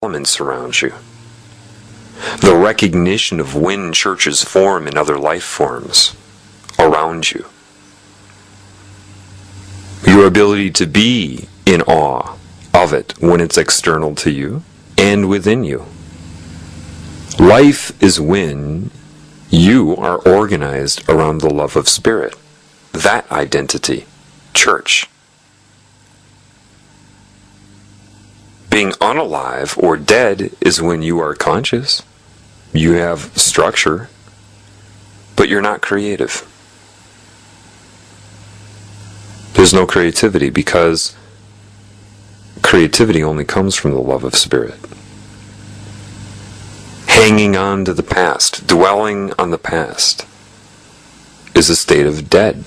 elements around you. The recognition of when churches form in other life forms around you. Your ability to be in awe of it when it's external to you and within you. Life is when you are organized around the love of Spirit. That identity, church. Being unalive or dead is when you are conscious. You have structure, but you're not creative. There's no creativity because creativity only comes from the love of Spirit. Hanging on to the past, dwelling on the past, is a state of dead.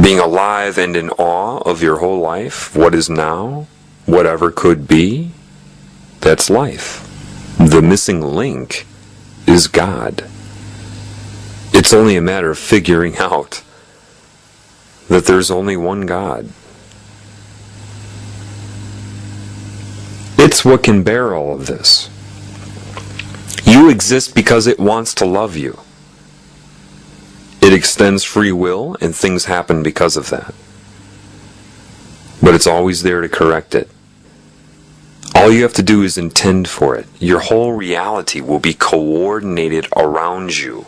Being alive and in awe of your whole life, what is now, whatever could be, that's life. The missing link is God. It's only a matter of figuring out that there's only one God. It's what can bear all of this. You exist because it wants to love you. It extends free will, and things happen because of that. But it's always there to correct it. All you have to do is intend for it. Your whole reality will be coordinated around you.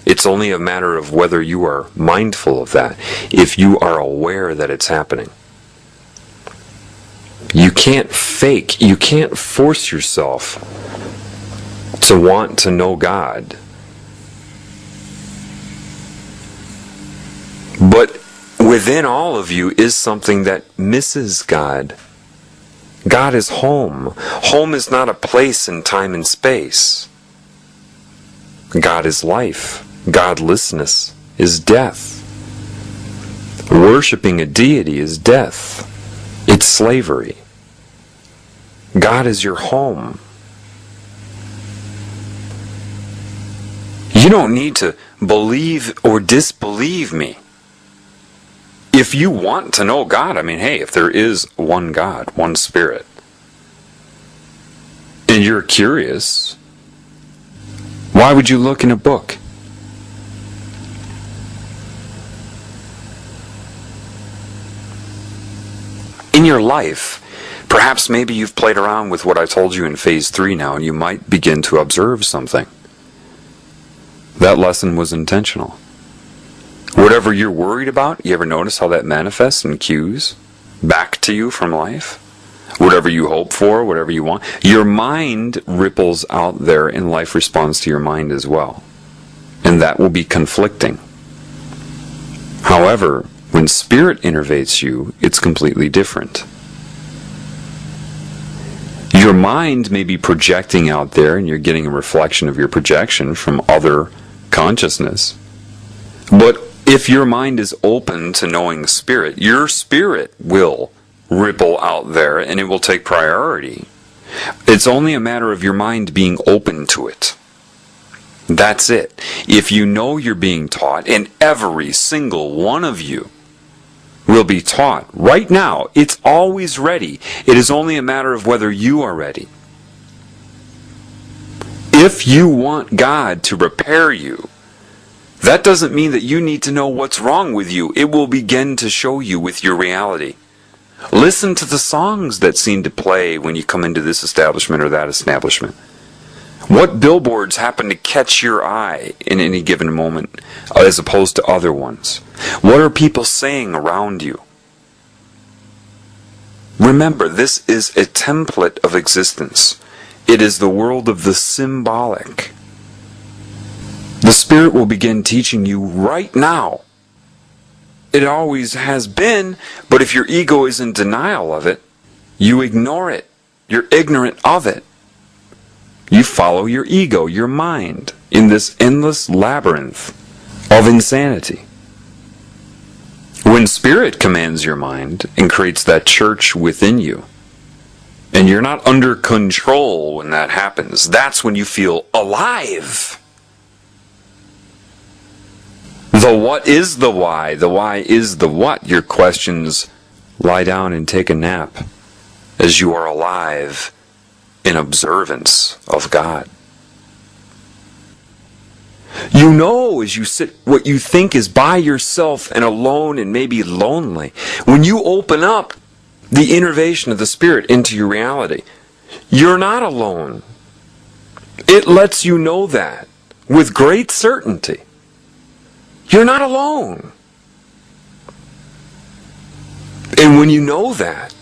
It's only a matter of whether you are mindful of that, if you are aware that it's happening. You can't fake, you can't force yourself to want to know God. But within all of you is something that misses God. God is home. Home is not a place in time and space. God is life. Godlessness is death. Worshipping a deity is death. It's slavery. God is your home. You don't need to believe or disbelieve me. If you want to know God, I mean, hey, if there is one God, one Spirit, and you're curious, why would you look in a book? In your life, perhaps maybe you've played around with what I told you in phase 3 now, and you might begin to observe something. That lesson was intentional. Whatever you're worried about, you ever notice how that manifests in cues back to you from life? Whatever you hope for, whatever you want, your mind ripples out there and life responds to your mind as well. And that will be conflicting. However, when Spirit innervates you, it's completely different. Your mind may be projecting out there and you're getting a reflection of your projection from other consciousness. But if your mind is open to knowing the Spirit, your spirit will ripple out there and it will take priority. It's only a matter of your mind being open to it. That's it. If you know you're being taught, and every single one of you will be taught right now, it's always ready. It is only a matter of whether you are ready. If you want God to repair you, that doesn't mean that you need to know what's wrong with you. It will begin to show you with your reality. Listen to the songs that seem to play when you come into this establishment or that establishment. What billboards happen to catch your eye in any given moment as opposed to other ones? What are people saying around you? Remember, this is a template of existence. It is the world of the symbolic. The Spirit will begin teaching you right now. It always has been, but if your ego is in denial of it, you ignore it. You're ignorant of it. You follow your ego, your mind, in this endless labyrinth of insanity. When Spirit commands your mind and creates that church within you, and you're not under control when that happens, that's when you feel alive. The what is the why is the what. Your questions lie down and take a nap as you are alive in observance of God. You know as you sit what you think is by yourself and alone and maybe lonely. When you open up the innervation of the Spirit into your reality, you're not alone. It lets you know that with great certainty. You're not alone. And when you know that,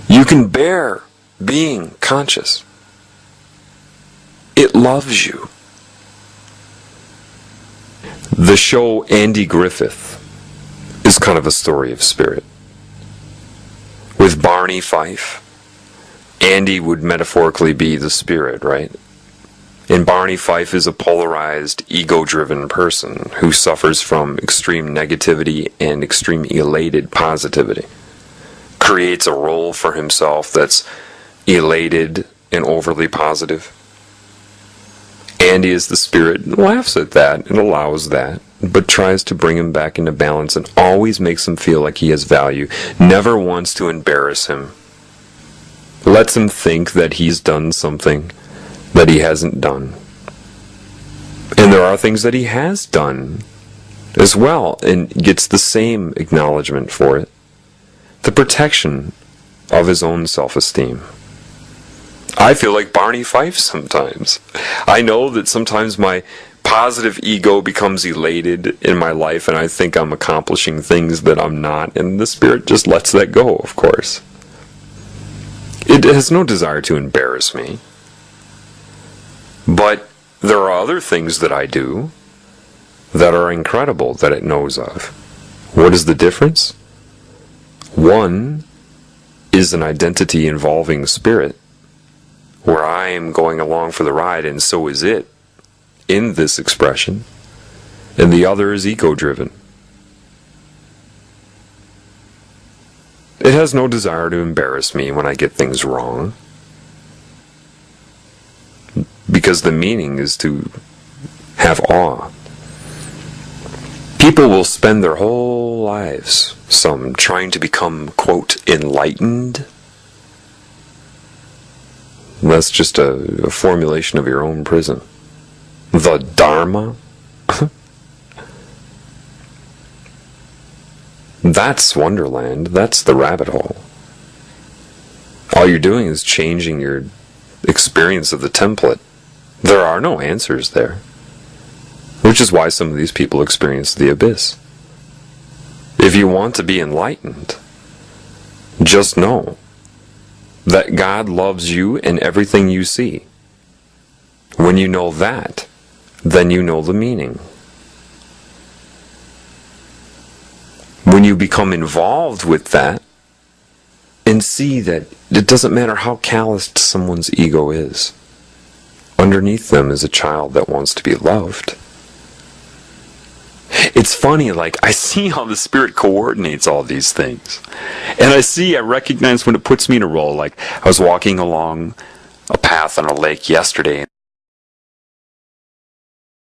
you can bear being conscious. It loves you. The show Andy Griffith is kind of a story of spirit. With Barney Fife, Andy would metaphorically be the spirit, right? And Barney Fife is a polarized, ego-driven person who suffers from extreme negativity and extreme elated positivity. Creates a role for himself that's elated and overly positive. Andy is the spirit, laughs at that and allows that, but tries to bring him back into balance and always makes him feel like he has value. Never wants to embarrass him. Lets him think that he's done something that he hasn't done. And there are things that he has done as well, and gets the same acknowledgement for it. The protection of his own self-esteem. I feel like Barney Fife sometimes. I know that sometimes my positive ego becomes elated in my life and I think I'm accomplishing things that I'm not, and the Spirit just lets that go, of course. It has no desire to embarrass me. But there are other things that I do that are incredible that it knows of. What is the difference? One is an identity involving spirit, where I am going along for the ride and so is it in this expression, and the other is ego-driven. It has no desire to embarrass me when I get things wrong, because the meaning is to have awe. People will spend their whole lives, some trying to become, quote, enlightened. That's just a formulation of your own prison. The Dharma? That's Wonderland. That's the rabbit hole. All you're doing is changing your experience of the template. There are no answers there. Which is why some of these people experience the abyss. If you want to be enlightened, just know that God loves you and everything you see. When you know that, then you know the meaning. When you become involved with that and see that it doesn't matter how calloused someone's ego is, underneath them is a child that wants to be loved. It's funny, like, I see how the Spirit coordinates all these things. And I recognize when it puts me in a role. Like, I was walking along a path on a lake yesterday,